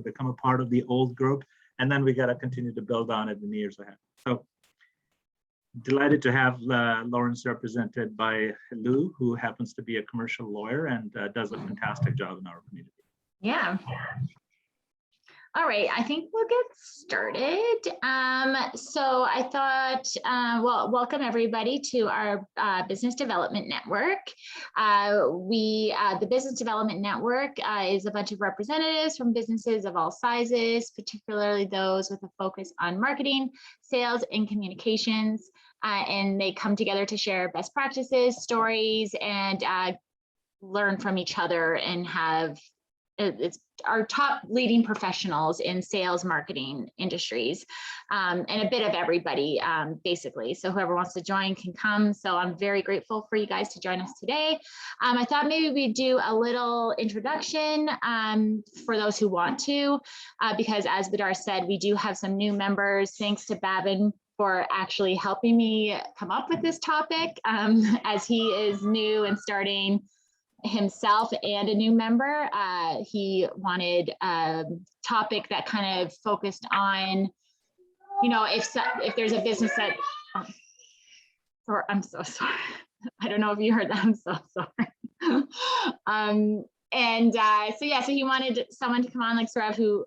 become a part of the old group, and then we got to continue to build on it in the years ahead. So delighted to have Lawrence represented by Lou, who happens to be a commercial lawyer and does a fantastic job in our community. Yeah. All right, I think we'll get started. So I thought, well, welcome everybody to our Business Development Network. The Business Development Network is a bunch of representatives from businesses of all sizes, particularly those with a focus on marketing, sales, and communications. And they come together to share best practices, stories, and learn from each other and have it's our top leading professionals in sales, marketing industries, and a bit of everybody, basically. So whoever wants to join can come. So I'm very grateful for you guys to join us today. I thought maybe we'd do a little introduction for those who want to, because as Badar said, we do have some new members. Thanks to Bavin for actually helping me come up with this topic, as he is new and starting himself and a new member. He wanted a topic that kind of focused on, you know, if there's a business that, or I'm so sorry. I don't know if you heard that. I'm so sorry. So he wanted someone to come on like Sourov, who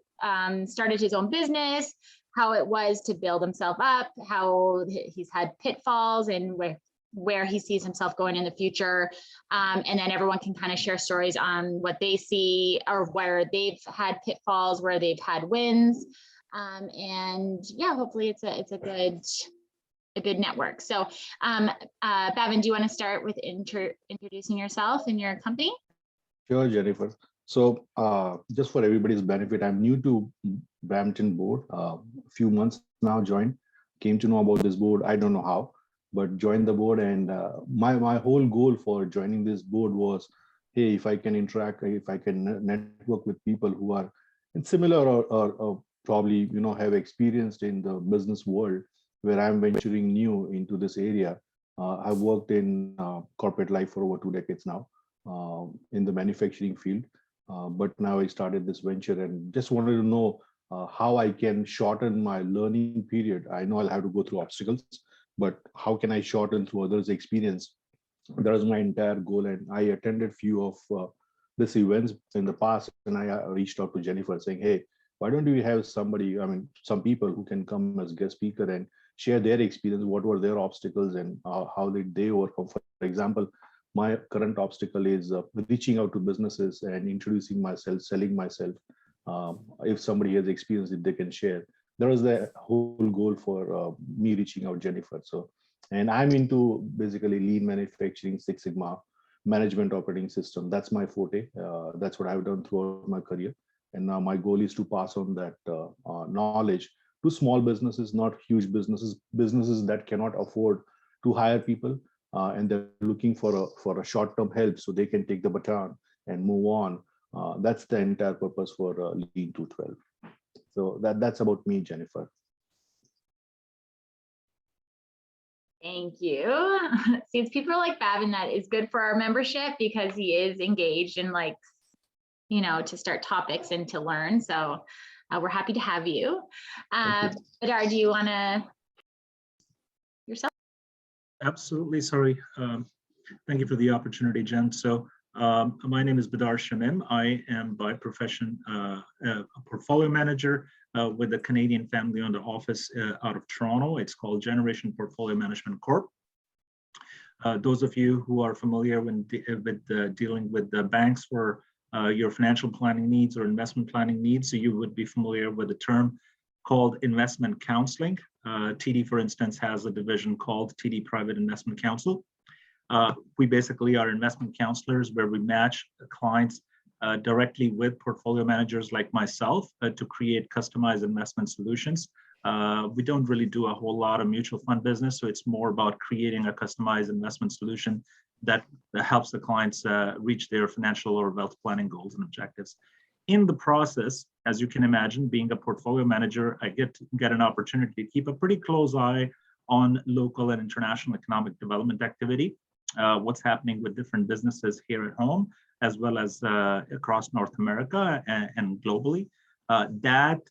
started his own business, how it was to build himself up, how he's had pitfalls and where he sees himself going in the future. And then everyone can kind of share stories on what they see or where they've had pitfalls, where they've had wins. And yeah, hopefully it's a good network. So Bavin, do you want to start with introducing yourself and your company? Sure, Jennifer. So just for everybody's benefit, I'm new to Brampton board, a few months now joined, came to know about this board. I don't know how, but joined the board, and my whole goal for joining this board was, hey, if I can interact, if I can network with people who are in similar or probably, you know, have experienced in the business world where I'm venturing new into this area. I've worked in corporate life for over 2 decades now in the manufacturing field, but now I started this venture and just wanted to know how I can shorten my learning period. I know I'll have to go through obstacles, but how can I shorten through others' experience? That was my entire goal. And I attended few of these events in the past, and I reached out to Jennifer saying, hey, why don't we have somebody, I mean, some people who can come as guest speaker and share their experience, what were their obstacles and how did they overcome? For example, my current obstacle is reaching out to businesses and introducing myself, selling myself. If somebody has experience that they can share. That was the whole goal for me reaching out Jennifer. So, and I'm into basically lean manufacturing, Six Sigma, management operating system. That's my forte. That's what I've done throughout my career. And now my goal is to pass on that knowledge to small businesses, not huge businesses, businesses that cannot afford to hire people. And they're looking for a short-term help so they can take the baton and move on. That's the entire purpose for Lean 212. So that's about me, Jennifer. Thank you. See, it's people like Bavin that is good for our membership because he is engaged and likes, you know, to start topics and to learn. So we're happy to have you. Badar, do you want to yourself? Absolutely. Sorry. Thank you for the opportunity, Jen. So my name is Badar Shamim. I am by profession a portfolio manager with the Canadian family-owned office out of Toronto. It's called Generation Portfolio Management Corp. Those of you who are familiar with dealing with the banks for your financial planning needs or investment planning needs, so you would be familiar with the term called investment counseling. TD, for instance, has a division called TD Private Investment Counsel. We basically are investment counselors where we match clients directly with portfolio managers like myself to create customized investment solutions. We don't really do a whole lot of mutual fund business, so it's more about creating a customized investment solution that helps the clients reach their financial or wealth planning goals and objectives. In the process, as you can imagine, being a portfolio manager, I get an opportunity to keep a pretty close eye on local and international economic development activity, what's happening with different businesses here at home, as well as across North America and globally. That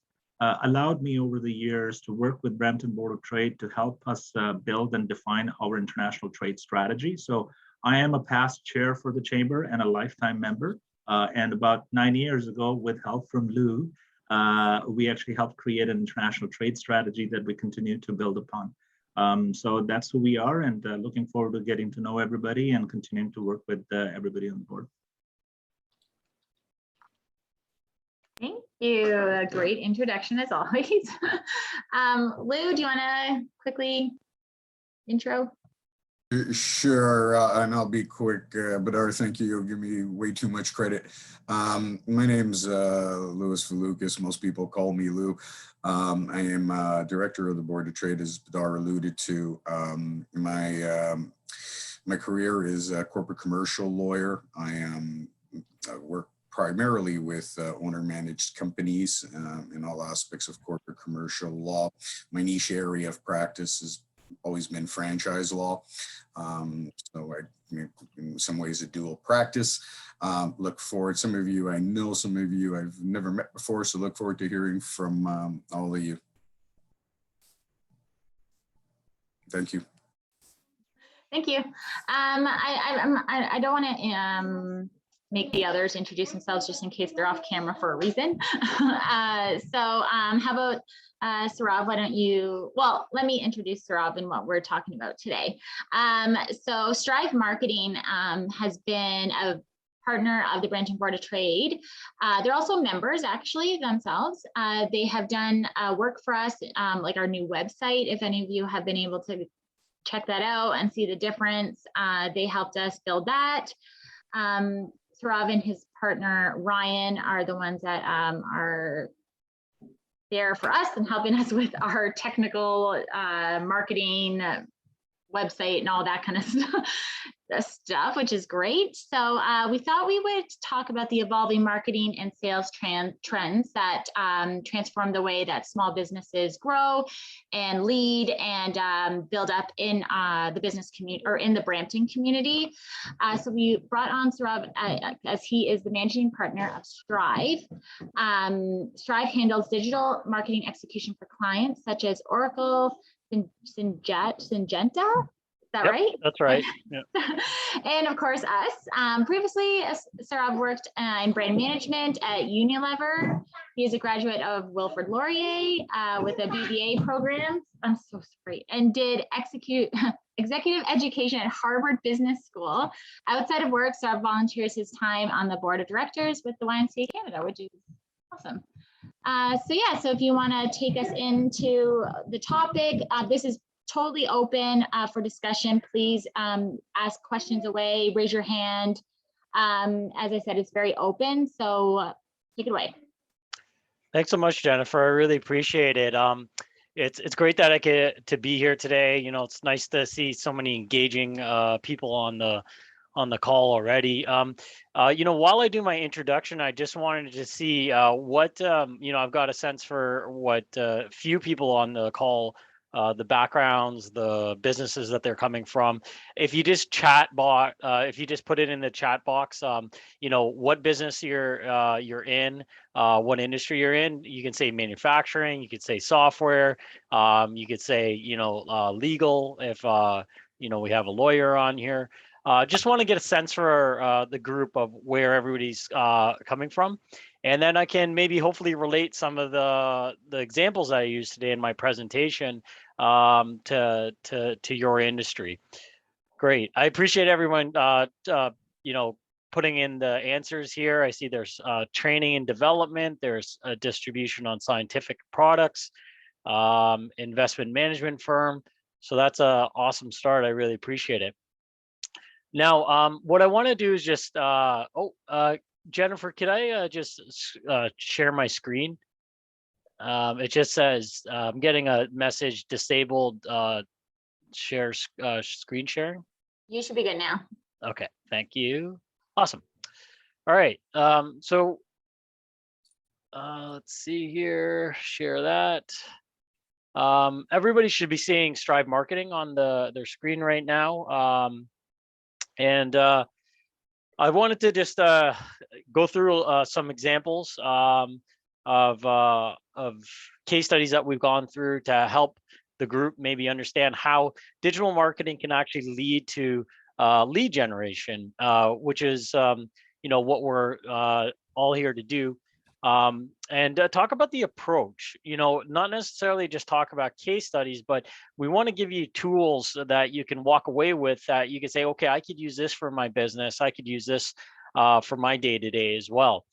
allowed me over the years to work with Brampton Board of Trade to help us build and define our international trade strategy. So I am a past chair for the chamber and a lifetime member. And about 9 years ago, with help from Lou, we actually helped create an international trade strategy that we continue to build upon. So that's who we are, and looking forward to getting to know everybody and continuing to work with everybody on the board. Thank you. A great introduction as always. Lou, do you want to quickly intro? Sure, and I'll be quick, Badar, thank you. You'll give me way too much credit. My name's Louis Valukas. Most people call me Lou. I am director of the Board of Trade, as Badar alluded to. My career is a corporate commercial lawyer. I work primarily with owner-managed companies in all aspects of corporate commercial law. My niche area of practice has always been franchise law. So in some ways a dual practice. Look forward, some of you I know, some of you I've never met before, so look forward to hearing from all of you. Thank you. Thank you. I don't want to make the others introduce themselves just in case they're off camera for a reason. How about Sourov, why don't you, well, let me introduce Sourov and what we're talking about today. So Stryve Marketing has been a partner of the Brampton Board of Trade. They're also members actually themselves. They have done work for us, like our new website, if any of you have been able to check that out and see the difference. They helped us build that. Sourov and his partner Ryan are the ones that are there for us and helping us with our technical marketing website and all that kind of stuff, which is great. So we thought we would talk about the evolving marketing and sales trends that transform the way that small businesses grow and lead and build up in the business community or in the Brampton community. So we brought on Sourov as he is the managing partner of Stryve. Stryve handles digital marketing execution for clients such as Oracle, Syngenta. Is that right? That's right. Yep. And of course, us. Previously, Sourov worked in brand management at Unilever. He is a graduate of Wilfrid Laurier with a BBA program. I'm so sorry. And did executive education at Harvard Business School. Outside of work, Sourov volunteers his time on the board of directors with the YMCA Canada, which is awesome. So if you want to take us into the topic, this is totally open for discussion. Please ask questions away, raise your hand. As I said, it's very open, so take it away. Thanks so much, Jennifer. I really appreciate it. It's great that I get to be here today. You know, it's nice to see so many engaging people on the call already. You know, while I do my introduction, I just wanted to see what, you know, I've got a sense for what few people on the call, the backgrounds, the businesses that they're coming from. If you just if you just put it in the chat box, you know, what business you're in, what industry you're in. You can say manufacturing, you could say software, you could say, you know, legal, if, you know, we have a lawyer on here. Just want to get a sense for the group of where everybody's coming from. And then I can maybe hopefully relate some of the examples I used today in my presentation to your industry. Great. I appreciate everyone, you know, putting in the answers here. I see there's training and development. There's a distribution on scientific products, investment management firm. So that's an awesome start. I really appreciate it. Now, what I want to do is just, Jennifer, could I just share my screen? It just says, I'm getting a message, disabled share screen sharing. You should be good now. Okay, thank you. Awesome. All right, so let's see here, share that. Everybody should be seeing Stryve Marketing on their screen right now. And I wanted to just go through some examples. of case studies that we've gone through to help the group maybe understand how digital marketing can actually lead to lead generation, which is what we're all here to do. And talk about the approach, not necessarily just talk about case studies, but we want to give you tools that you can walk away with, that you can say, okay, I could use this for my business. I could use this for my day-to-day as well.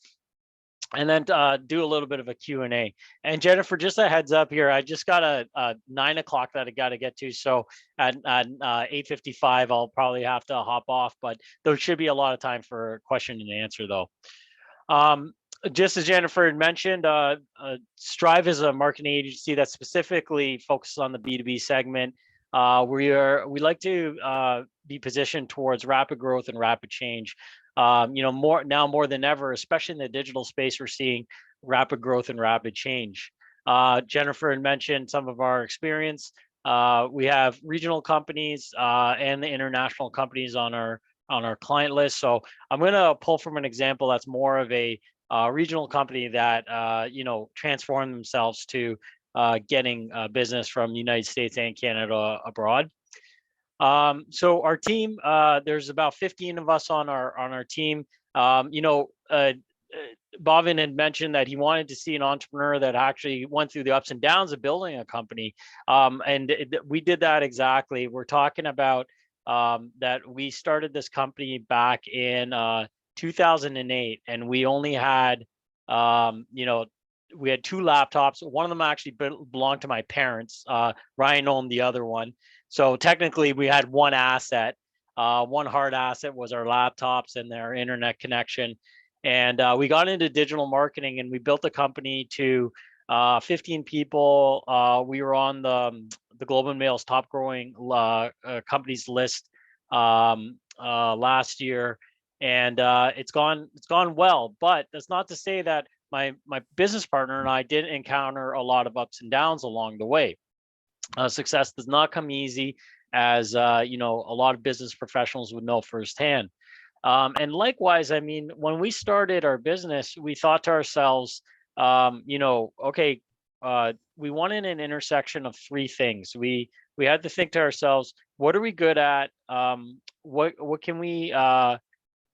And then do a little bit of a Q&A. And Jennifer, just a heads up here, I just got a 9 o'clock that I got to get to. So at 8:55, I'll probably have to hop off, but there should be a lot of time for question and answer though. Just as Jennifer had mentioned, Stryve is a marketing agency that specifically focuses on the B2B segment. We like to be positioned towards rapid growth and rapid change. More than ever, especially in the digital space, we're seeing rapid growth and rapid change. Jennifer had mentioned some of our experience. We have regional companies and the international companies on our client list. So I'm going to pull from an example that's more of a regional company that transformed themselves to getting business from the United States and Canada abroad. So our team, there's about 15 of us on our team. Bhavin had mentioned that he wanted to see an entrepreneur that actually went through the ups and downs of building a company. We did that exactly. We're talking about that we started this company back in 2008, and we only had, we had 2 laptops. One of them actually belonged to my parents. Ryan owned the other one. So technically we had one asset. One hard asset was our laptops and their internet connection. And we got into digital marketing, and we built a company to 15 people. We were on the Globe and Mail's top growing companies list last year. And it's gone well, but that's not to say that my business partner and I didn't encounter a lot of ups and downs along the way. Success does not come easy, as a lot of business professionals would know firsthand. And likewise, I mean, when we started our business, we thought to ourselves, okay, we wanted an intersection of 3 things. We had to think to ourselves, what are we good at? What can we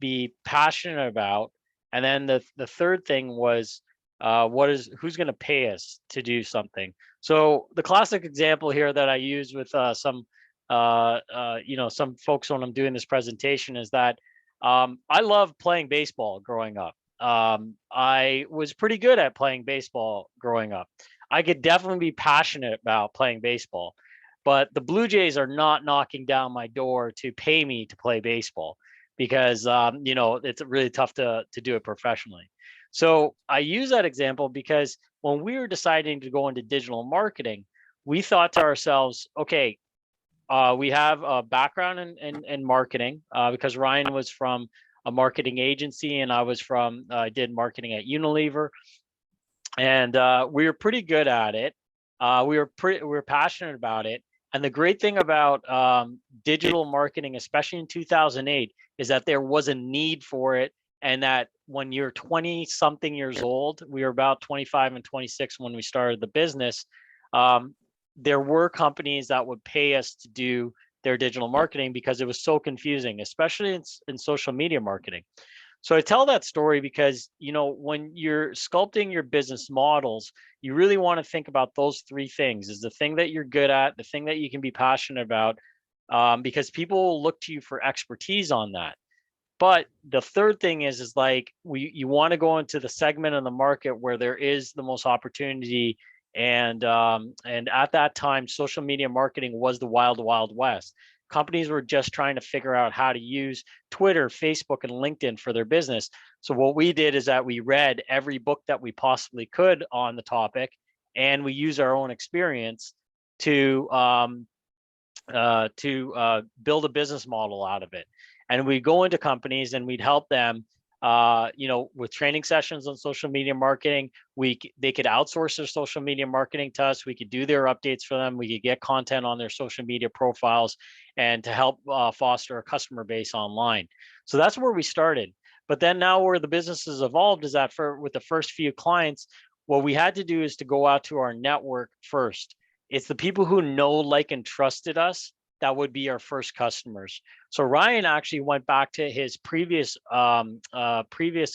be passionate about? And then the third thing was, who's going to pay us to do something? So the classic example here that I use with some folks when I'm doing this presentation is that I loved playing baseball growing up. I was pretty good at playing baseball growing up. I could definitely be passionate about playing baseball, but the Blue Jays are not knocking down my door to pay me to play baseball, because it's really tough to do it professionally. So I use that example because when we were deciding to go into digital marketing, we thought to ourselves, okay, we have a background in marketing, because Ryan was from a marketing agency and I did marketing at Unilever, and we were pretty good at it. We were passionate about it. And the great thing about digital marketing, especially in 2008, is that there was a need for it. And that when you're 20 something years old, we were about 25 and 26 when we started the business, there were companies that would pay us to do their digital marketing because it was so confusing, especially in social media marketing. So I tell that story because, when you're sculpting your business models, you really want to think about those 3 things: is the thing that you're good at, the thing that you can be passionate about, because people will look to you for expertise on that. But the third thing is like, you want to go into the segment of the market where there is the most opportunity. And at that time, social media marketing was the wild, wild west. Companies were just trying to figure out how to use Twitter, Facebook, and LinkedIn for their business. So what we did is that we read every book that we possibly could on the topic, and we use our own experience to build a business model out of it. And we'd go into companies and we'd help them, with training sessions on social media marketing. They could outsource their social media marketing to us. We could do their updates for them. We could get content on their social media profiles, and to help foster a customer base online. So that's where we started. But then now where the business has evolved is that with the first few clients, what we had to do is to go out to our network first. It's the people who know, like, and trusted us that would be our first customers. So Ryan actually went back to his previous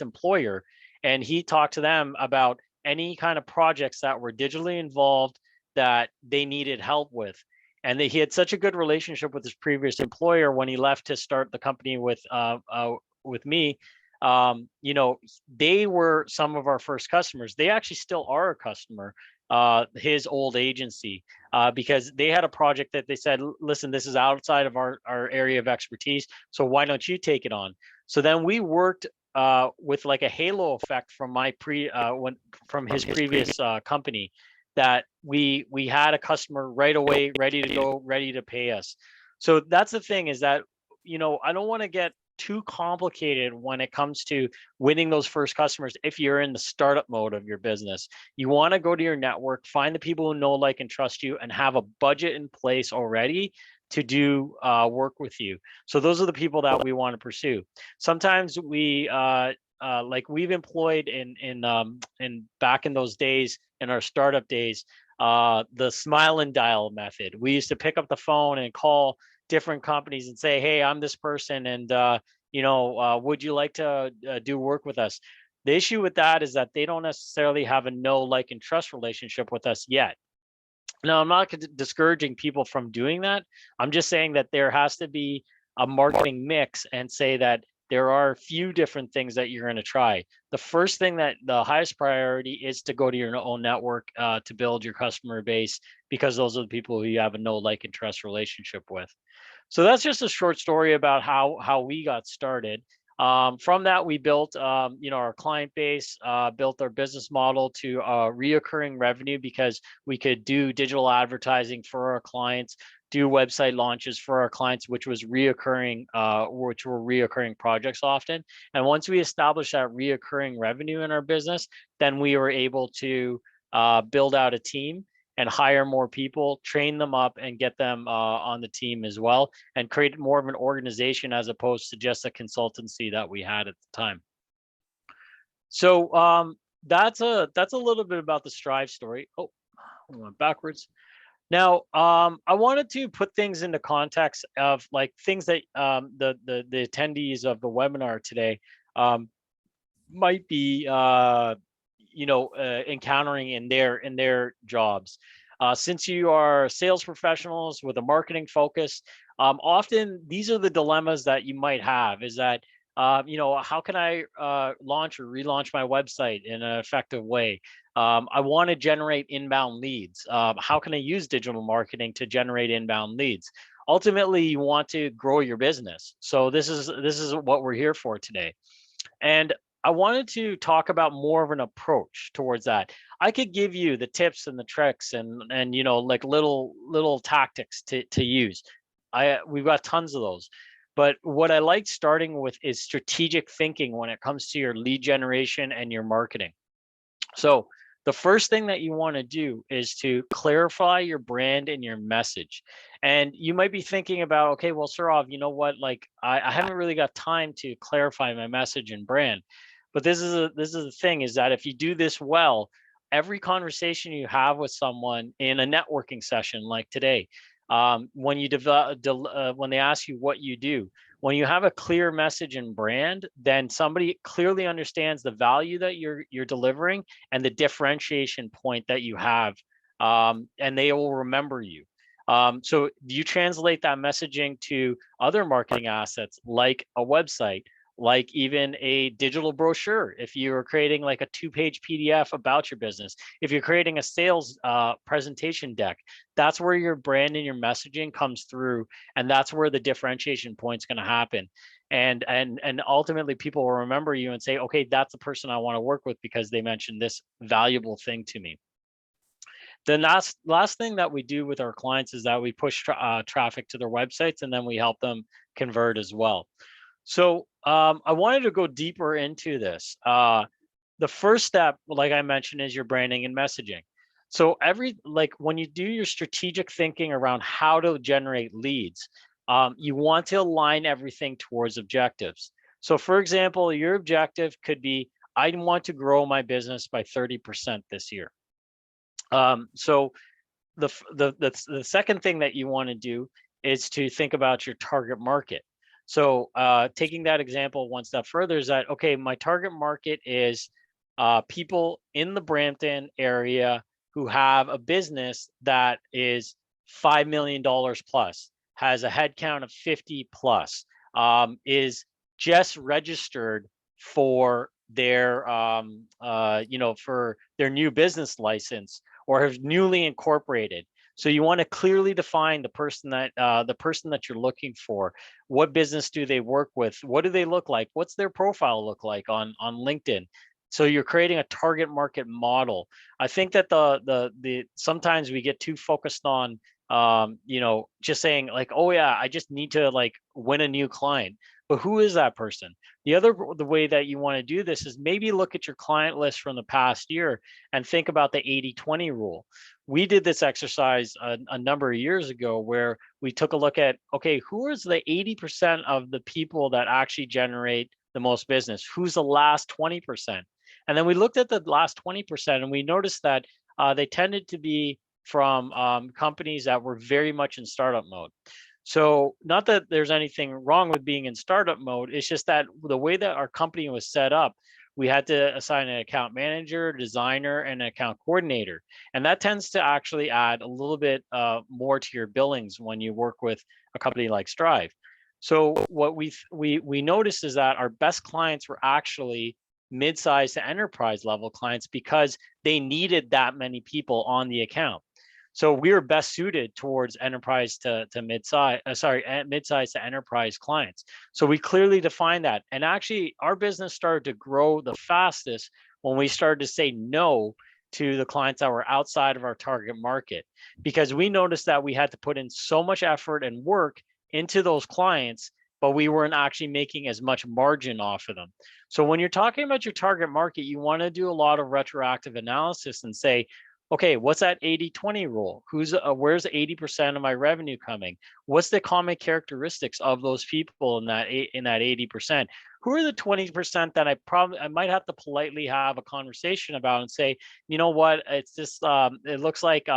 employer, and he talked to them about any kind of projects that were digitally involved that they needed help with. And he had such a good relationship with his previous employer when he left to start the company with me. You know, they were some of our first customers. They actually still are a customer, his old agency, because they had a project that they said, listen, this is outside of our area of expertise, so why don't you take it on? So then we worked with like a halo effect from from his previous company, that we had a customer right away, ready to go, ready to pay us. So that's the thing, is that, you know, I don't want to get too complicated when it comes to winning those first customers. If you're in the startup mode of your business, you want to go to your network, find the people who know, like, and trust you, and have a budget in place already to do work with you. So those are the people that we want to pursue. Sometimes we like we've employed in back in those days, in our startup days, the smile and dial method. We used to pick up the phone and call different companies and say, hey, I'm this person, and you know, would you like to do work with us? The issue with that is that they don't necessarily have a know, like, and trust relationship with us yet. Now, I'm not discouraging people from doing that. I'm just saying that there has to be a marketing mix, and say that there are a few different things that you're going to try. The first thing, that the highest priority, is to go to your own network to build your customer base, because those are the people who you have a know, like, and trust relationship with. So that's just a short story about how we got started. From that, we built you know, our client base, built our business model to reoccurring revenue, because we could do digital advertising for our clients, do website launches for our clients, which were reoccurring projects often. And once we established that reoccurring revenue in our business, then we were able to build out a team and hire more people, train them up, and get them on the team as well, and create more of an organization as opposed to just a consultancy that we had at the time. So that's a little bit about the Stryve story. Oh, I went backwards. Now, I wanted to put things into context of like things that the attendees of the webinar today might be you know, encountering in their jobs. Since you are sales professionals with a marketing focus, often these are the dilemmas that you might have, is that, you know, how can I launch or relaunch my website in an effective way? I want to generate inbound leads. How can I use digital marketing to generate inbound leads? Ultimately, you want to grow your business. So this is what we're here for today. And I wanted to talk about more of an approach towards that. I could give you the tips and the tricks and you know, like little tactics to use. We've got tons of those. But what I like starting with is strategic thinking when it comes to your lead generation and your marketing. So the first thing that you want to do is to clarify your brand and your message. And you might be thinking about, okay, well, Sourov, you know what? Like, I haven't really got time to clarify my message and brand. But this is the thing, is that if you do this well, every conversation you have with someone in a networking session like today, when you when they ask you what you do, when you have a clear message and brand, then somebody clearly understands the value that you're delivering and the differentiation point that you have, and they will remember you. So you translate that messaging to other marketing assets, like a website, like even a digital brochure. If you're creating like a 2-page PDF about your business, if you're creating a sales presentation deck, that's where your brand and your messaging comes through, and that's where the differentiation point's going to happen. And ultimately, people will remember you and say, okay, that's the person I want to work with because they mentioned this valuable thing to me. The last thing that we do with our clients is that we push traffic to their websites, and then we help them convert as well. So I wanted to go deeper into this. The first step, like I mentioned, is your branding and messaging. So when you do your strategic thinking around how to generate leads, you want to align everything towards objectives. So for example, your objective could be, I want to grow my business by 30% this year. So the second thing that you want to do is to think about your target market. So taking that example one step further is that, okay, my target market is people in the Brampton area who have a business that is $5 million plus, has a headcount of 50 plus, is just registered for their for their new business license, or have newly incorporated. So you want to clearly define the person that you're looking for. What business do they work with? What do they look like? What's their profile look like on LinkedIn? So you're creating a target market model. I think that the sometimes we get too focused on just saying like, oh yeah, I just need to like win a new client. But who is that person? The way that you want to do this is maybe look at your client list from the past year and think about the 80-20 rule. We did this exercise a number of years ago where we took a look at, okay, who is the 80% of the people that actually generate the most business? Who's the last 20%? And then we looked at the last 20% and we noticed that they tended to be from companies that were very much in startup mode. So not that there's anything wrong with being in startup mode, it's just that the way that our company was set up, we had to assign an account manager, designer, and an account coordinator. And that tends to actually add a little bit more to your billings when you work with a company like Stryve. So what we noticed is that our best clients were actually mid-sized to enterprise level clients because they needed that many people on the account. So we are best suited towards enterprise to mid-size, mid-size to enterprise clients. So we clearly define that. And actually our business started to grow the fastest when we started to say no to the clients that were outside of our target market, because we noticed that we had to put in so much effort and work into those clients, but we weren't actually making as much margin off of them. So when you're talking about your target market, you want to do a lot of retroactive analysis and say, okay, what's that 80-20 rule? Where's 80% of my revenue coming? What's the common characteristics of those people in that 80%? Who are the 20% that I might have to politely have a conversation about and say, you know what, it's just it looks like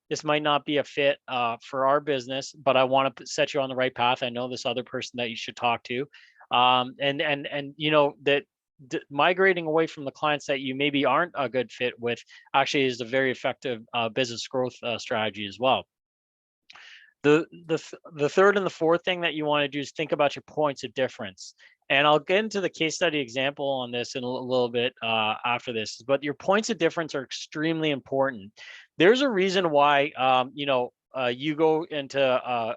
this might not be a fit for our business, but I want to set you on the right path. I know this other person that you should talk to, and you know that. Migrating away from the clients that you maybe aren't a good fit with actually is a very effective business growth strategy as well. The third and the fourth thing that you want to do is think about your points of difference. And I'll get into the case study example on this in a little bit after this, but your points of difference are extremely important. There's a reason why you go into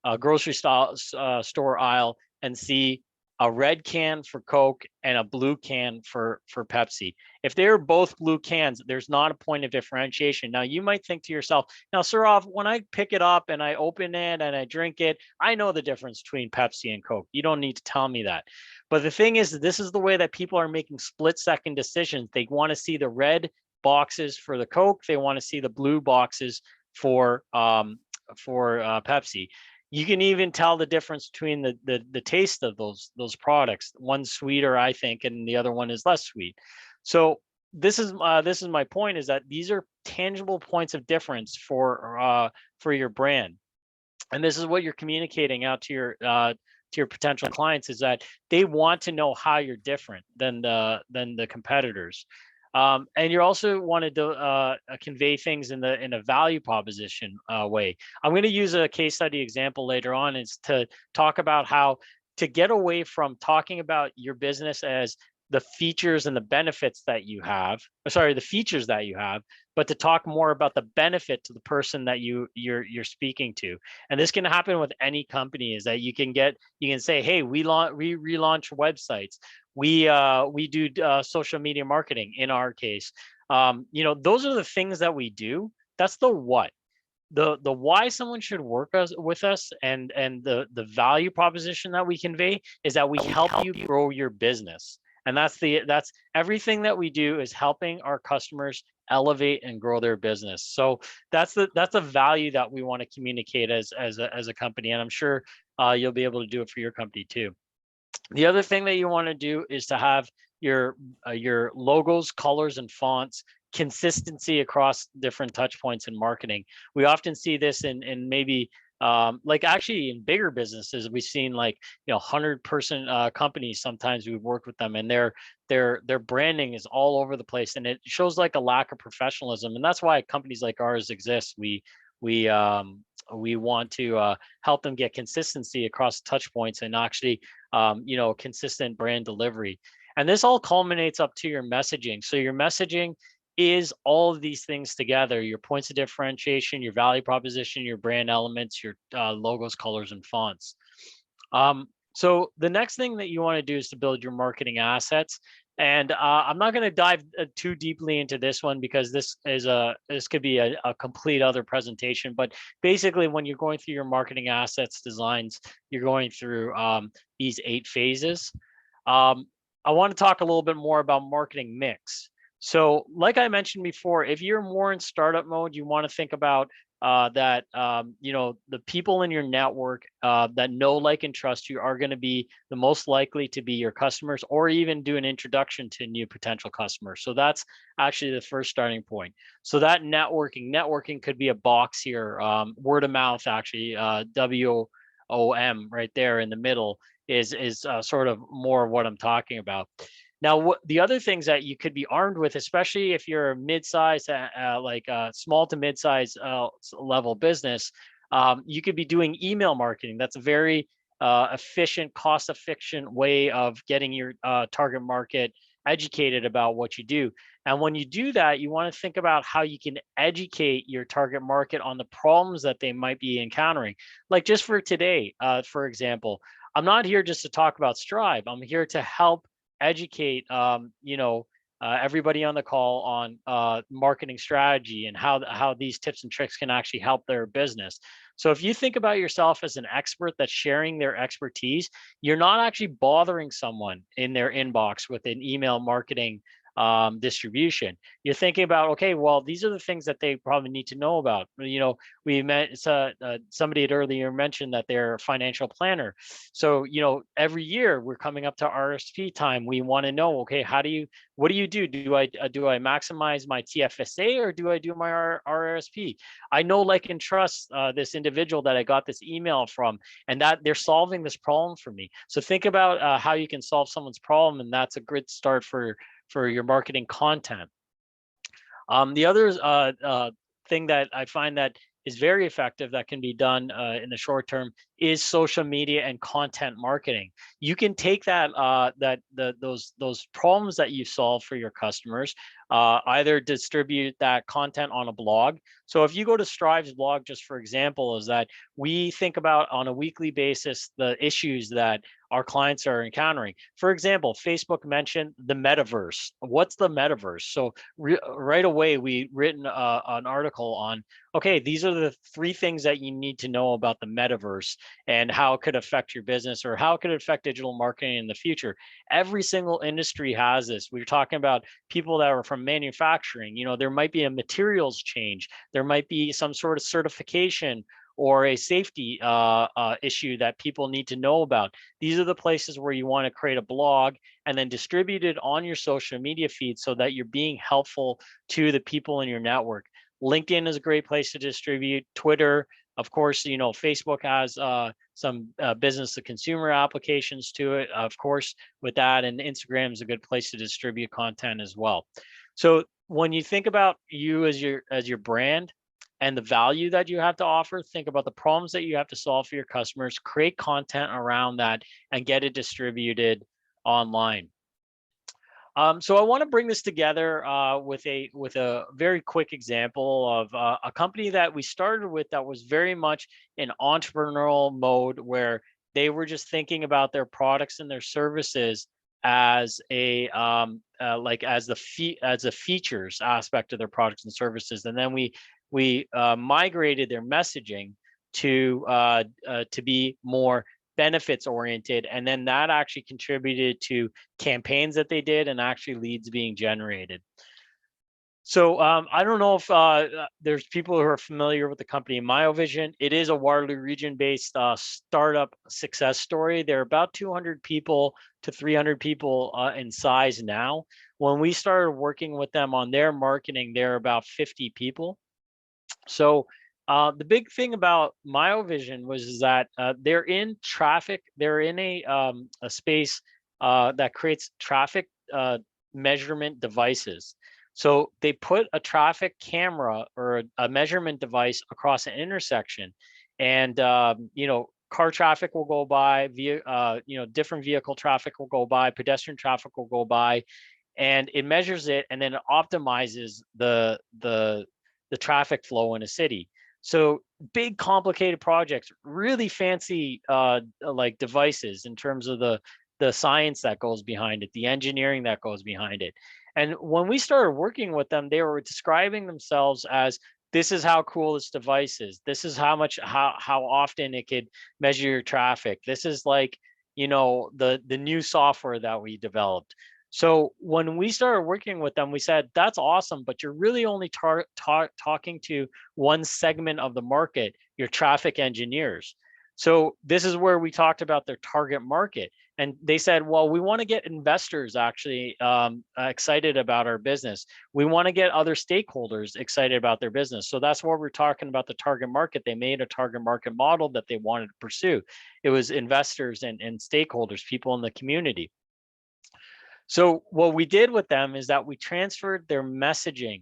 a grocery store aisle and see a red can for Coke and a blue can for Pepsi. If they're both blue cans, there's not a point of differentiation. Now you might think to yourself, now Sourov, when I pick it up and I open it and I drink it, I know the difference between Pepsi and Coke. You don't need to tell me that. But the thing is, this is the way that people are making split-second decisions. They want to see the red boxes for the Coke. They want to see the blue boxes for Pepsi. You can even tell the difference between the taste of those products. One's sweeter, I think, and the other one is less sweet. So this is my point, is that these are tangible points of difference for your brand, and this is what you're communicating out to your potential clients, is that they want to know how you're different than the competitors. And you also wanted to convey things in a value proposition way. I'm going to use a case study example later on, is to talk about how to get away from talking about your business as the features and the benefits that you have, the features that you have, but to talk more about the benefit to the person that you're speaking to. And this can happen with any company, is that you can say, hey, we relaunch websites. We do social media marketing in our case. Those are the things that we do. That's the what. The why someone should work with us, and the value proposition that we convey is that we help you grow your business. And that's everything that we do, is helping our customers elevate and grow their business. So that's the value that we want to communicate as a company, and I'm sure you'll be able to do it for your company too. The other thing that you want to do is to have your logos, colors, and fonts, consistency across different touch points in marketing. We often see this in maybe like actually in bigger businesses. We've seen like 100-person companies. Sometimes we've worked with them, and their branding is all over the place, and it shows like a lack of professionalism. And that's why companies like ours exist. We want to help them get consistency across touch points and actually consistent brand delivery. And this all culminates up to your messaging. So your messaging is all of these things together: your points of differentiation, your value proposition, your brand elements, your logos, colors, and fonts. So the next thing that you want to do is to build your marketing assets. And I'm not going to dive too deeply into this one, because this could be a complete other presentation. But basically, when you're going through your marketing assets designs, you're going through these 8 phases. I want to talk a little bit more about marketing mix. So like I mentioned before, if you're more in startup mode, you want to think about that the people in your network that know, like, and trust you are going to be the most likely to be your customers, or even do an introduction to new potential customers. So that's actually the first starting point. So that networking could be a box here. Word of mouth, actually, WOM right there in the middle is sort of more what I'm talking about. Now, the other things that you could be armed with, especially if you're a mid-size, small to mid-size level business, you could be doing email marketing. That's a very efficient, cost-efficient way of getting your target market educated about what you do. And when you do that, you want to think about how you can educate your target market on the problems that they might be encountering. Like just for today, for example, I'm not here just to talk about Stryve. I'm here to help educate everybody on the call on marketing strategy and how these tips and tricks can actually help their business. So if you think about yourself as an expert that's sharing their expertise, you're not actually bothering someone in their inbox with an email marketing distribution. You're thinking about, okay, well, these are the things that they probably need to know about. We met somebody had earlier mentioned that they're a financial planner. So every year we're coming up to RSP time. We want to know, okay, what do you do? Do I maximize my TFSA, or do I do my RRSP? I know, like, and trust this individual that I got this email from, and that they're solving this problem for me. So think about how you can solve someone's problem, and that's a good start for your marketing content. The other thing that I find that is very effective that can be done in the short term is social media and content marketing. You can take that those problems that you solve for your customers, either distribute that content on a blog. So if you go to Stryve's blog, just for example, is that we think about on a weekly basis the issues that our clients are encountering. For example, Facebook mentioned the metaverse. What's the metaverse? So right away, we written an article on, okay, these are the 3 things that you need to know about the metaverse and how it could affect your business, or how it could affect digital marketing in the future. Every single industry has this. We're talking about people that are from manufacturing. There might be a materials change. There might be some sort of certification or a safety issue that people need to know about. These are the places where you want to create a blog and then distribute it on your social media feed so that you're being helpful to the people in your network. LinkedIn is a great place to distribute. Twitter, of course, Facebook has some business to consumer applications to it, of course, with that, and Instagram is a good place to distribute content as well. So when you think about you as your brand and the value that you have to offer, think about the problems that you have to solve for your customers, create content around that, and get it distributed online. So I want to bring this together with a very quick example of a company that we started with that was very much in entrepreneurial mode, where they were just thinking about their products and their services as a as the features aspect of their products and services, and then we migrated their messaging to be more benefits oriented, and then that actually contributed to campaigns that they did and actually leads being generated. So I don't know if there's people who are familiar with the company Myovision. It is a Waterloo region-based startup success story. They're about 200 people to 300 people in size now. When we started working with them on their marketing, they're about 50 people. So the big thing about Myovision was that they're in traffic. They're in a space that creates traffic measurement devices. So they put a traffic camera or a measurement device across an intersection, and car traffic will go by, different vehicle traffic will go by, pedestrian traffic will go by, and it measures it, and then it optimizes the traffic flow in a city. So big complicated projects, really fancy like devices in terms of the science that goes behind it, the engineering that goes behind it. And when we started working with them, they were describing themselves as, this is how cool this device is. This is how often it could measure your traffic. This is like, the new software that we developed. So when we started working with them, we said, that's awesome, but you're really only talking to one segment of the market, your traffic engineers. So this is where we talked about their target market. And they said, well, we want to get investors actually excited about our business. We want to get other stakeholders excited about their business. So that's what we're talking about, the target market. They made a target market model that they wanted to pursue. It was investors and stakeholders, people in the community. So what we did with them is that we transferred their messaging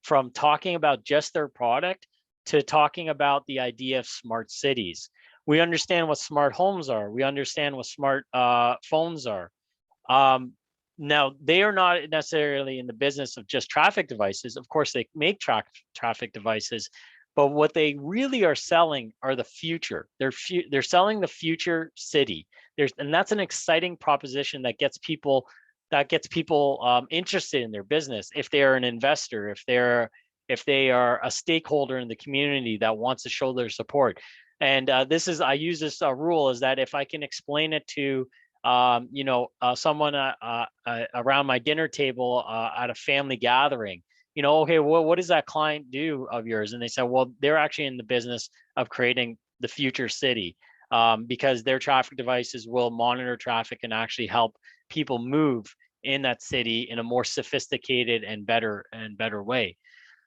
from talking about just their product to talking about the idea of smart cities. We understand what smart homes are. We understand what smart phones are. Now, they are not necessarily in the business of just traffic devices. Of course, they make traffic devices, but what they really are selling are the future. They're selling the future city. And that's an exciting proposition that gets people interested in their business. If they are an investor, if they are a stakeholder in the community that wants to show their support. And I use this rule, is that if I can explain it to someone around my dinner table at a family gathering, okay, well, what does that client do of yours? And they said, well, they're actually in the business of creating the future city, because their traffic devices will monitor traffic and actually help people move in that city in a more sophisticated and better way.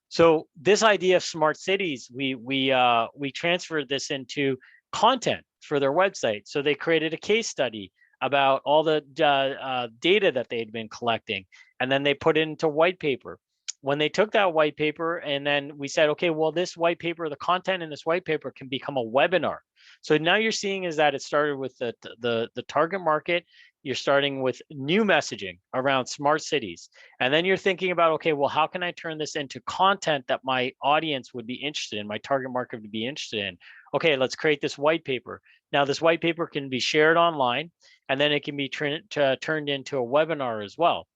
So this idea of smart cities, we transferred this into content for their website. So they created a case study about all the data that they had been collecting, and then they put it into white paper. When they took that white paper, and then we said, okay, well, this white paper, the content in this white paper can become a webinar. So now you're seeing is that it started with the target market. You're starting with new messaging around smart cities. And then you're thinking about, okay, well, how can I turn this into content that my audience would be interested in, my target market would be interested in? Okay, let's create this white paper. Now, this white paper can be shared online, and then it can be turned into a webinar as well.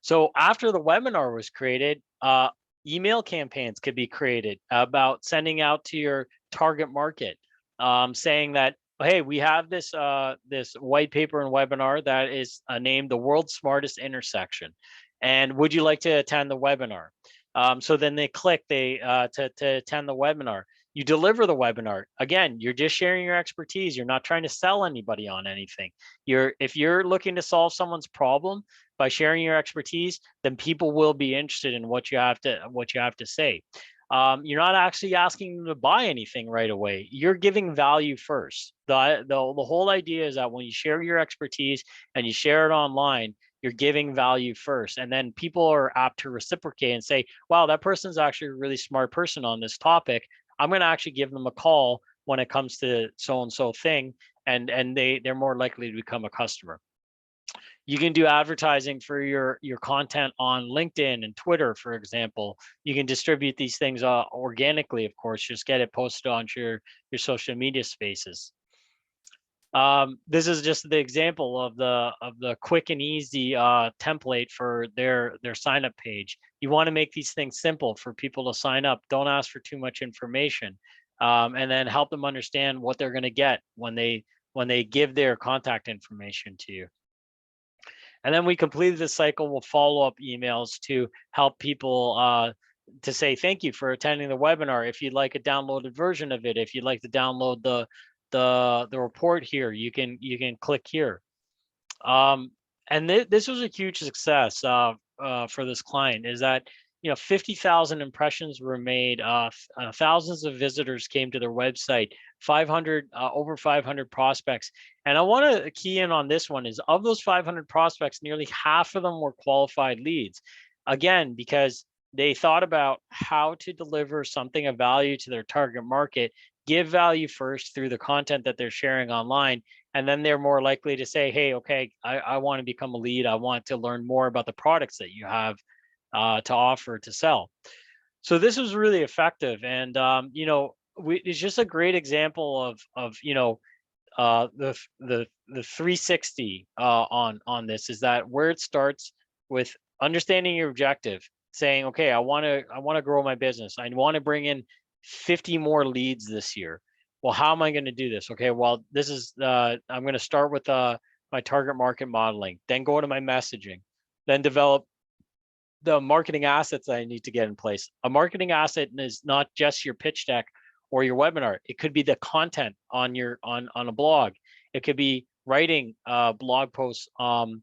So after the webinar was created, email campaigns could be created about sending out to your target market, saying that, hey, we have this white paper and webinar that is named the World's Smartest Intersection, and would you like to attend the webinar? So then they click to attend the webinar. You deliver the webinar. Again, you're just sharing your expertise. You're not trying to sell anybody on anything. If you're looking to solve someone's problem by sharing your expertise, then people will be interested in what you have to say. You're not actually asking them to buy anything right away. You're giving value first. The whole idea is that when you share your expertise and you share it online, you're giving value first. And then people are apt to reciprocate and say, wow, that person's actually a really smart person on this topic. I'm going to actually give them a call when it comes to so-and-so thing. And they're more likely to become a customer. You can do advertising for your content on LinkedIn and Twitter, for example. You can distribute these things organically, of course. Just get it posted onto your social media spaces. This is just the example of the quick and easy template for their sign up page. You want to make these things simple for people to sign up. Don't ask for too much information, and then help them understand what they're going to get when they give their contact information to you. And then we completed the cycle with follow-up emails to help people to say thank you for attending the webinar. If you'd like a downloaded version of it, if you'd like to download the report here, you can click here. And this was a huge success for this client, is that 50,000 impressions were made, thousands of visitors came to their website, 500 over 500 prospects. And I want to key in on this one, is of those 500 prospects, nearly half of them were qualified leads. Again, because they thought about how to deliver something of value to their target market, give value first through the content that they're sharing online, and then they're more likely to say, hey, okay, I want to become a lead. I want to learn more about the products that you have to offer to sell. So this was really effective. And, it's just a great example of the 360 on this, is that where it starts with understanding your objective, saying, okay, I want to grow my business. I want to bring in 50 more leads this year. Well, how am I going to do this? Okay, well, this is I'm going to start with my target market modeling, then go to my messaging, then develop the marketing assets that I need to get in place. A marketing asset is not just your pitch deck or your webinar. It could be the content on on a blog. It could be writing blog posts and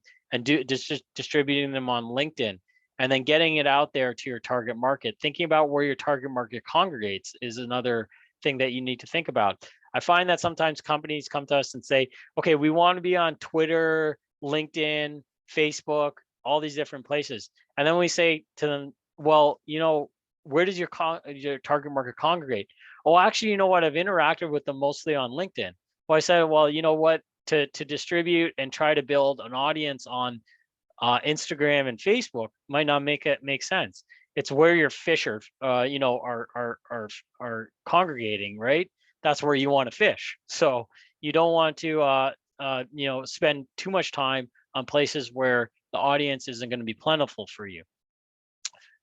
distributing them on LinkedIn, and then getting it out there to your target market. Thinking about where your target market congregates is another thing that you need to think about. I find that sometimes companies come to us and say, okay, we want to be on Twitter, LinkedIn, Facebook, all these different places. And then we say to them, well, where does your target market congregate? Oh, actually, you know what? I've interacted with them mostly on LinkedIn. Well, I said, well, you know what? To distribute and try to build an audience on Instagram and Facebook might not make sense. It's where your fish are congregating, right? That's where you want to fish. So you don't want to spend too much time on places where the audience isn't going to be plentiful for you.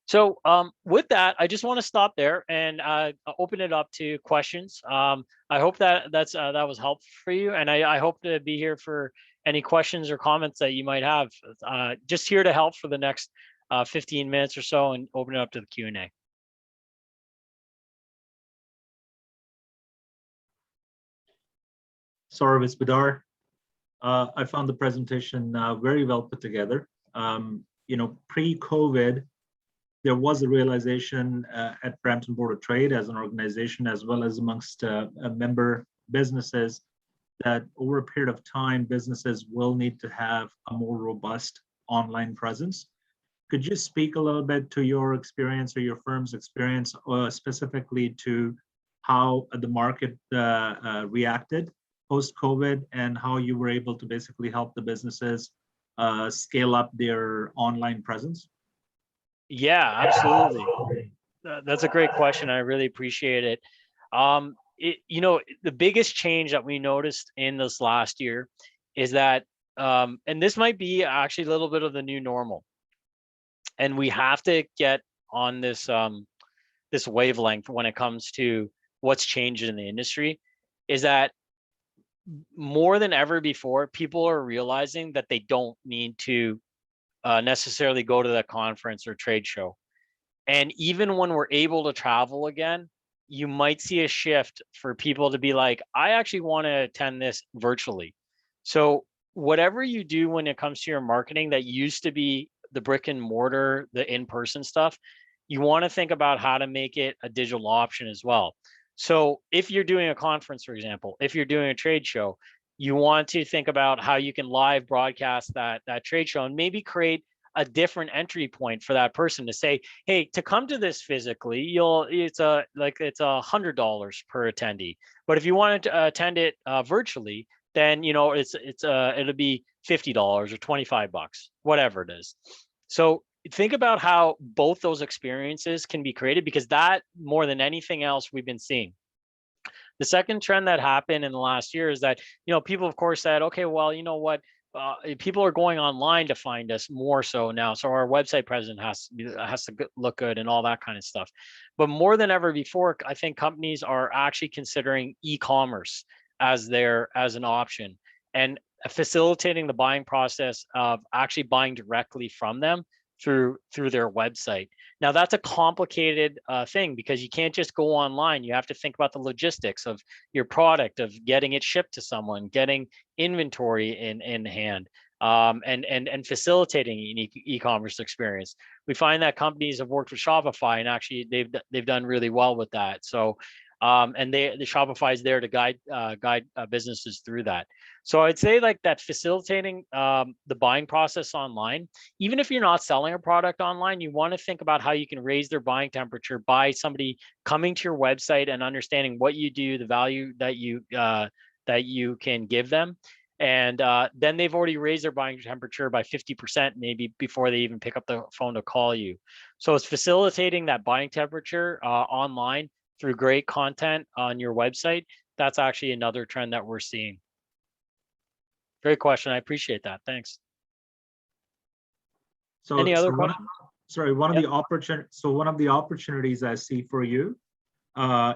So with that, I just want to stop there and open it up to questions. I hope that that was helpful for you, and I hope to be here for any questions or comments that you might have. Just here to help for the next 15 minutes or so, and open it up to the Q&A. Sourov, it's Badar. I found the presentation very well put together. Pre-COVID, there was a realization at Brampton Board of Trade as an organization, as well as amongst member businesses, that over a period of time, businesses will need to have a more robust online presence. Could you speak a little bit to your experience or your firm's experience, specifically to how the market reacted post-COVID, and how you were able to basically help the businesses scale up their online presence? Yeah, absolutely. That's a great question. I really appreciate it. The biggest change that we noticed in this last year is that, and this might be actually a little bit of the new normal, and we have to get on this this wavelength when it comes to what's changed in the industry, is that more than ever before, people are realizing that they don't need to necessarily go to that conference or trade show. And even when we're able to travel again, you might see a shift for people to be like, I actually want to attend this virtually. So whatever you do when it comes to your marketing that used to be the brick and mortar, the in-person stuff, you want to think about how to make it a digital option as well. So if you're doing a conference, for example, if you're doing a trade show, you want to think about how you can live broadcast that trade show, and maybe create a different entry point for that person to say, hey, to come to this physically, it's $100 per attendee. But if you wanted to attend it virtually, then it'll be $50 or $25, whatever it is. So think about how both those experiences can be created, because that, more than anything else, we've been seeing. The second trend that happened in the last year is that, people, of course, said, okay, well, you know what? People are going online to find us more so now. So our website presence has to look good and all that kind of stuff. But more than ever before, I think companies are actually considering e-commerce as an option. And facilitating the buying process of actually buying directly from them through their website. Now that's a complicated thing, because you can't just go online. You have to think about the logistics of your product, of getting it shipped to someone, getting inventory in hand, and facilitating an e-commerce experience. We find that companies have worked with Shopify, and actually they've done really well with that. So and the Shopify is there to guide businesses through that. So I'd say like that, facilitating the buying process online. Even if you're not selling a product online, you want to think about how you can raise their buying temperature by somebody coming to your website and understanding what you do, the value that you can give them. And then they've already raised their buying temperature by 50%, maybe before they even pick up the phone to call you. So it's facilitating that buying temperature online through great content on your website. That's actually another trend that we're seeing. Great question. I appreciate that. Thanks. So, Any other one questions? one of the opportunities I see for you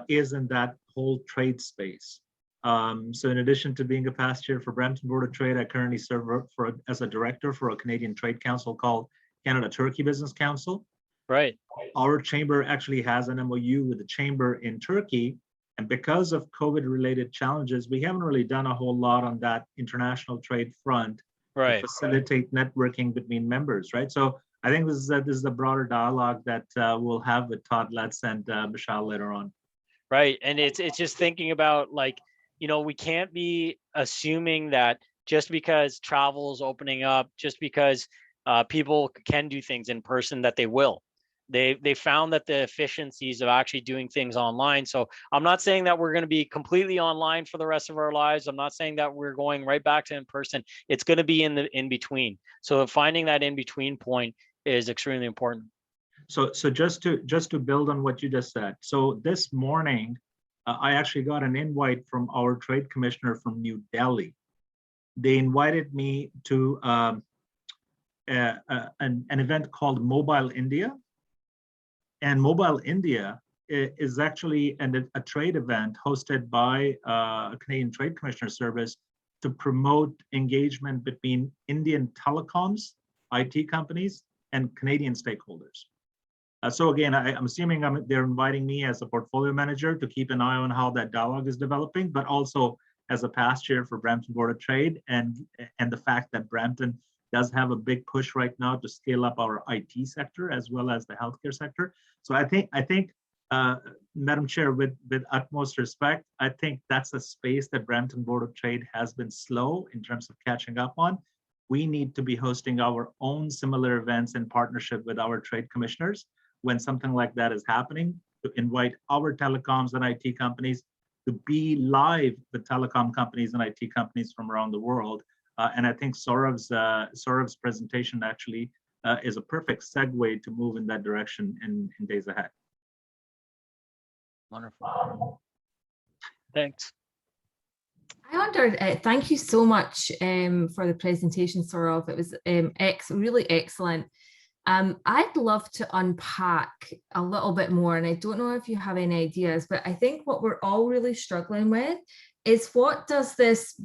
is in that whole trade space. So in addition to being a past chair for Brampton Board of Trade, I currently serve as a director for a Canadian trade council called Canada-Turkey Business Council. Right. Our chamber actually has an MOU with the chamber in Turkey. And because of COVID-related challenges, we haven't really done a whole lot on that international trade front to facilitate networking between members, right? So I think this is a broader dialogue that we'll have with Todd Letts and Michelle later on. Right. And it's just thinking about, like, we can't be assuming that just because travel is opening up, just because people can do things in person, that they will. They found that the efficiencies of actually doing things online. So I'm not saying that we're going to be completely online for the rest of our lives. I'm not saying that we're going right back to in person. It's going to be in between. So finding that in between point is extremely important. So just to build on what you just said. So this morning, I actually got an invite from our trade commissioner from New Delhi. They invited me to an event called Mobile India. And Mobile India is actually a trade event hosted by a Canadian Trade Commissioner Service to promote engagement between Indian telecoms, IT companies, and Canadian stakeholders. So again, I'm assuming they're inviting me as a portfolio manager to keep an eye on how that dialogue is developing, but also as a past chair for Brampton Board of Trade, and the fact that Brampton does have a big push right now to scale up our IT sector as well as the healthcare sector. So I think, Madam Chair, with utmost respect, I think that's a space that Brampton Board of Trade has been slow in terms of catching up on. We need to be hosting our own similar events in partnership with our trade commissioners when something like that is happening, to invite our telecoms and IT companies to be live with telecom companies and IT companies from around the world. And I think Sourov's presentation actually is a perfect segue to move in that direction in days ahead. Wonderful. Thanks. I wondered, thank you so much for the presentation, Sourov. It was really excellent. I'd love to unpack a little bit more, and I don't know if you have any ideas, but I think what we're all really struggling with is, what does this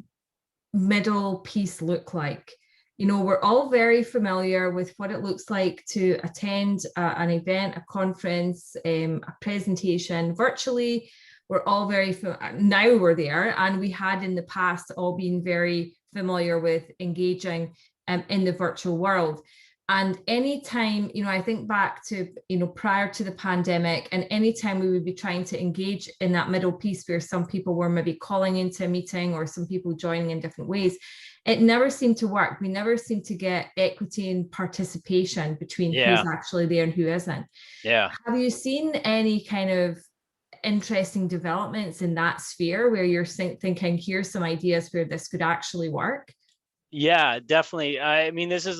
middle piece look like? We're all very familiar with what it looks like to attend an event, a conference, a presentation virtually. We're all now we're there, and we had in the past all been very familiar with engaging in the virtual world. And anytime, I think back to, prior to the pandemic, and anytime we would be trying to engage in that middle piece where some people were maybe calling into a meeting or some people joining in different ways, it never seemed to work. We never seemed to get equity and participation between who's actually there and who isn't. Yeah. Have you seen any kind of interesting developments in that sphere where you're thinking, here's some ideas where this could actually work? Yeah, definitely. I mean, this is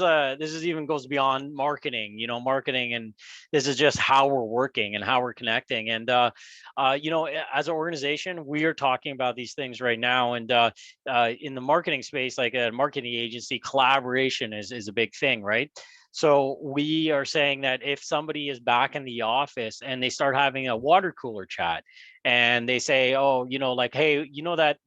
even goes beyond marketing, marketing, and this is just how we're working and how we're connecting. And, as an organization, we are talking about these things right now. And in the marketing space, like a marketing agency, collaboration is a big thing, right? So we are saying that if somebody is back in the office and they start having a water cooler chat, and they say, oh, like, hey, that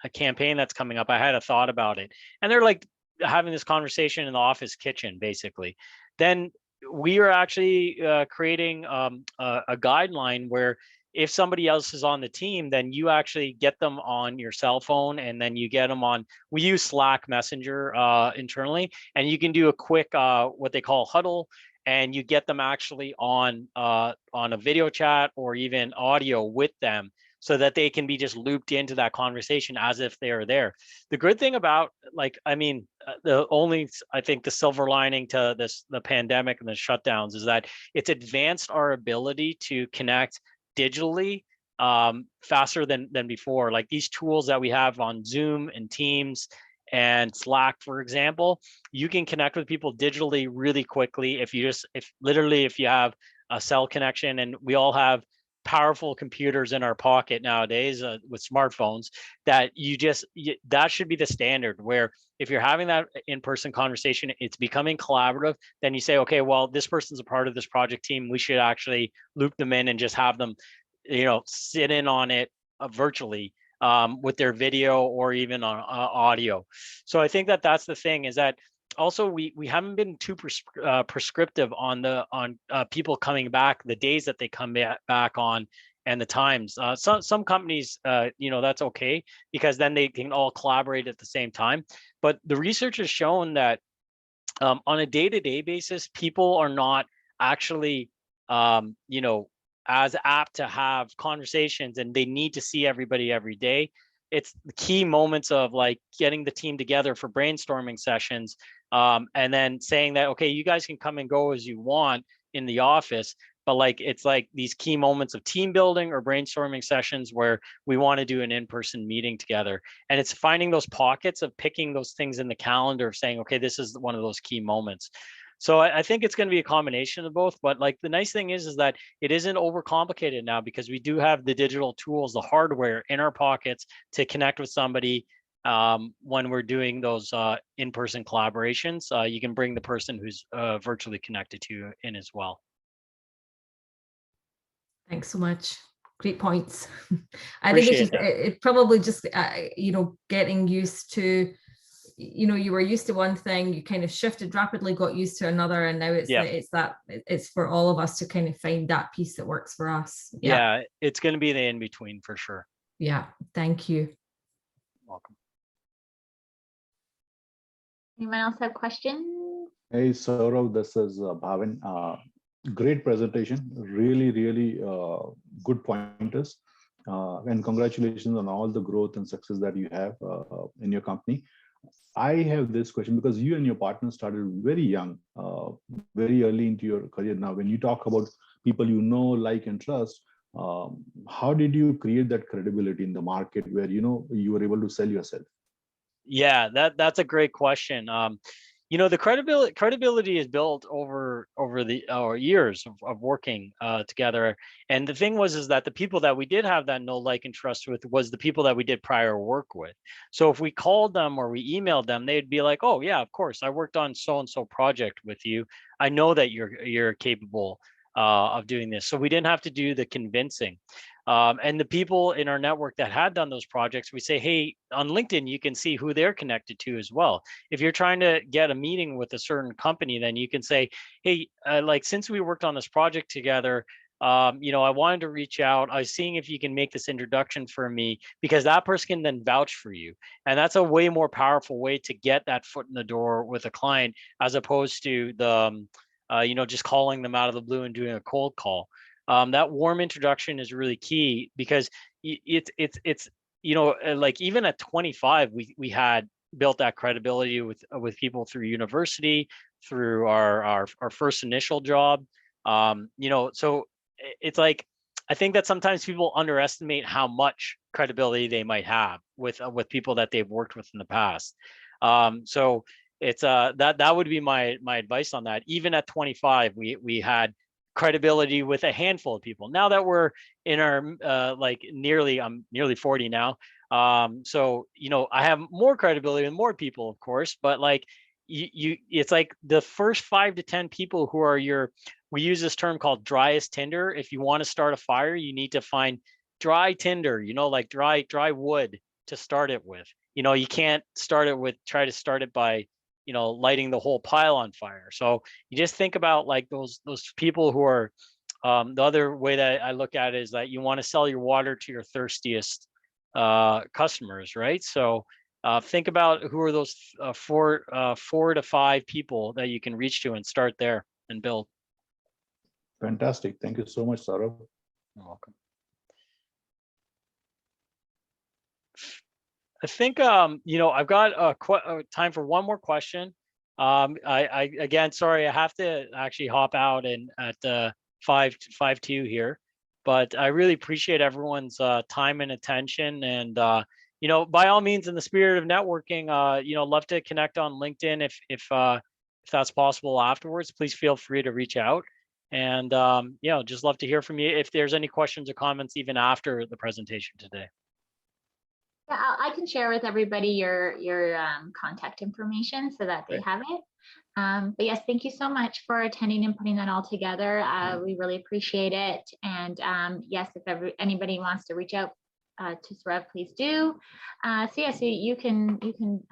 a campaign that's coming up. I had a thought about it, and they're like having this conversation in the office kitchen, basically. Then we are actually creating a guideline where if somebody else is on the team, then you actually get them on your cell phone, and then you get them on, we use Slack Messenger internally, and you can do a quick what they call huddle, and you get them actually on a video chat or even audio with them, so that they can be just looped into that conversation as if they are there. The good thing about, like, I mean, I think the silver lining to the pandemic and the shutdowns is that it's advanced our ability to connect digitally faster than before. Like these tools that we have on Zoom and Teams and Slack, for example, you can connect with people digitally really quickly if you have a cell connection, and we all have powerful computers in our pocket nowadays with smartphones, that that should be the standard, where if you're having that in-person conversation, it's becoming collaborative, then you say, okay, well, this person's a part of this project team, we should actually loop them in and just have them, sit in on it virtually with their video or even on audio. So I think that that's the thing, is that also we haven't been too prescriptive on people coming back, the days that they come back on, and the times. Some companies, that's okay, because then they can all collaborate at the same time. But the research has shown that on a day-to-day basis, people are not actually, as apt to have conversations, and they need to see everybody every day. It's the key moments of like getting the team together for brainstorming sessions, and then saying that, okay, you guys can come and go as you want in the office, but like it's like these key moments of team building or brainstorming sessions where we want to do an in-person meeting together. And it's finding those pockets of picking those things in the calendar of saying, okay, this is one of those key moments. So I think it's going to be a combination of both. But like the nice thing is that it isn't overcomplicated now, because we do have the digital tools, the hardware in our pockets to connect with somebody when we're doing those in-person collaborations. You can bring the person who's virtually connected to you in as well. Thanks so much. Great points. I think it's just, it probably just, getting used to, you were used to one thing, you kind of shifted rapidly, got used to another, and now it's for all of us to kind of find that piece that works for us. Yeah, it's going to be the in-between for sure. Yeah, thank you. Welcome. Anyone else have questions? Hey, Sourov, this is Bhavin. Great presentation, really, really good pointers. And congratulations on all the growth and success that you have in your company. I have this question, because you and your partner started very young, very early into your career. Now, when you talk about people like and trust, how did you create that credibility in the market where you were able to sell yourself? Yeah, that's a great question. The credibility is built over the years of working together. And the thing is that the people that we did have that know, like, and trust with was the people that we did prior work with. So if we called them or we emailed them, they'd be like, oh yeah, of course, I worked on so-and-so project with you. I know that you're capable of doing this. So we didn't have to do the convincing. And the people in our network that had done those projects, we say, hey, on LinkedIn, you can see who they're connected to as well. If you're trying to get a meeting with a certain company, then you can say, hey, since we worked on this project together, I wanted to reach out. I was seeing if you can make this introduction for me, because that person can then vouch for you. And that's a way more powerful way to get that foot in the door with a client, as opposed to the, just calling them out of the blue and doing a cold call. That warm introduction is really key, because it's even at 25, we had built that credibility with people through university, through our first initial job. So it's like, I think that sometimes people underestimate how much credibility they might have with people that they've worked with in the past. So it's that would be my advice on that. Even at 25, we had credibility with a handful of people. Now that we're in our I'm nearly 40 now, so I have more credibility with more people, of course, but like it's like the first 5 to 10 people who are we use this term called dry as tinder. If you want to start a fire, you need to find dry tinder, like dry wood to start it with. You know, you can't try to start it by, you know, lighting the whole pile on fire. So you just think about like those people who are, the other way that I look at it is that you want to sell your water to your thirstiest customers, right? So think about who are those 4 to 5 people that you can reach to and start there and build. Fantastic. Thank you so much, Sourov. You're welcome. I think you know, I've got time for one more question. I again, sorry, I have to actually hop out and at 5:02 here, but I really appreciate everyone's time and attention. And you know, by all means, in the spirit of networking, you know, love to connect on LinkedIn if that's possible afterwards. Please feel free to reach out. And you know, just love to hear from you if there's any questions or comments even after the presentation today. Yeah, I can share with everybody your contact information so that they Great. have it. But yes, thank you so much for attending and putting that all together. We really appreciate it. And yes, if anybody wants to reach out to Sourov, please do. So yeah, so you can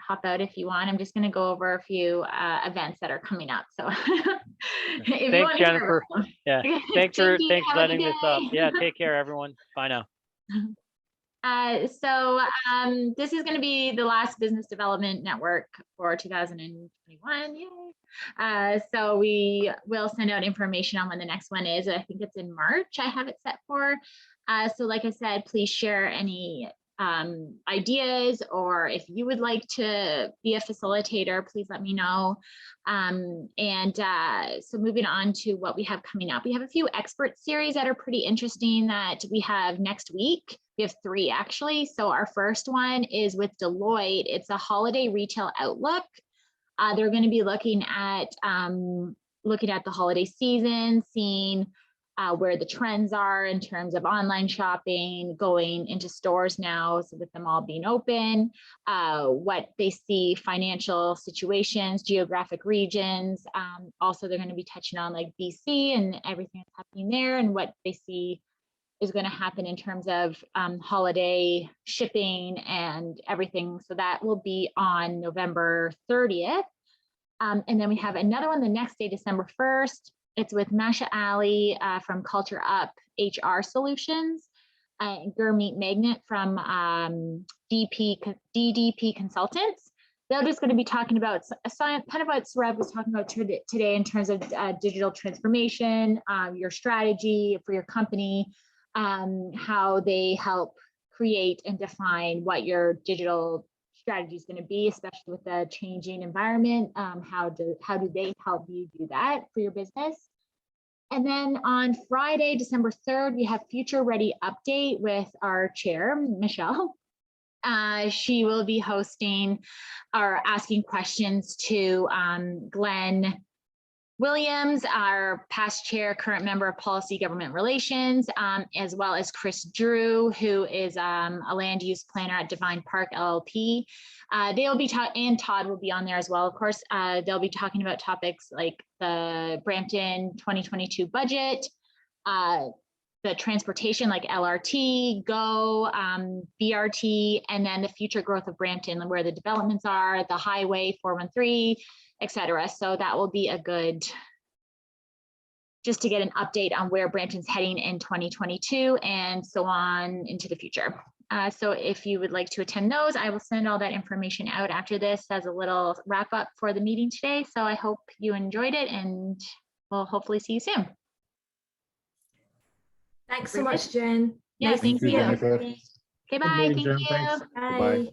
hop out if you want. I'm just going to go over a few events that are coming up. So Thanks, Jennifer. Yeah, thanks for setting this up. Yeah, take care, everyone. Bye now. So this is going to be the last business development network for 2021. Yay. So we will send out information on when the next one is. I think it's in March. I have it set for. So like I said, please share any ideas, or if you would like to be a facilitator, please let me know. So moving on to what we have coming up, we have a few expert series that are pretty interesting that we have next week. We have 3 actually. So our first one is with Deloitte. It's a holiday retail outlook. They're going to be looking at the holiday season, seeing where the trends are in terms of online shopping, going into stores now, so with them all being open, what they see, financial situations, geographic regions. Also, they're going to be touching on like BC and everything that's happening there, and what they see is going to happen in terms of holiday shipping and everything. So that will be on November 30th. And then we have another one the next day, December 1st. It's with Masha Ali from Culture Up HR Solutions, and Gurmeet Magnet from DDP Consultants. They're just going to be talking about kind of what Sourov was talking about today in terms of digital transformation, your strategy for your company, how they help create and define what your digital strategy is going to be, especially with the changing environment. How do they help you do that for your business? And then on Friday, December 3rd, we have Future Ready Update with our chair, Michelle. She will be hosting or asking questions to Glenn Williams, our past chair, current member of Policy Government Relations, as well as Chris Drew, who is a land use planner at Divine Park LLP. They'll be and Todd will be on there as well. Of course, they'll be talking about topics like the Brampton 2022 budget, the transportation like LRT, GO, BRT, and then the future growth of Brampton, where the developments are, the highway 413, etc. So that will be a good, just to get an update on where Brampton's heading in 2022 and so on into the future. So if you would like to attend those, I will send all that information out after this as a little wrap up for the meeting today. So I hope you enjoyed it, and we'll hopefully see you soon. Thanks so much, Jen. Yeah, Nice thank to see you. Jennifer. Okay, bye. Good meeting, Thank Jen. you. Thanks. Bye. Bye.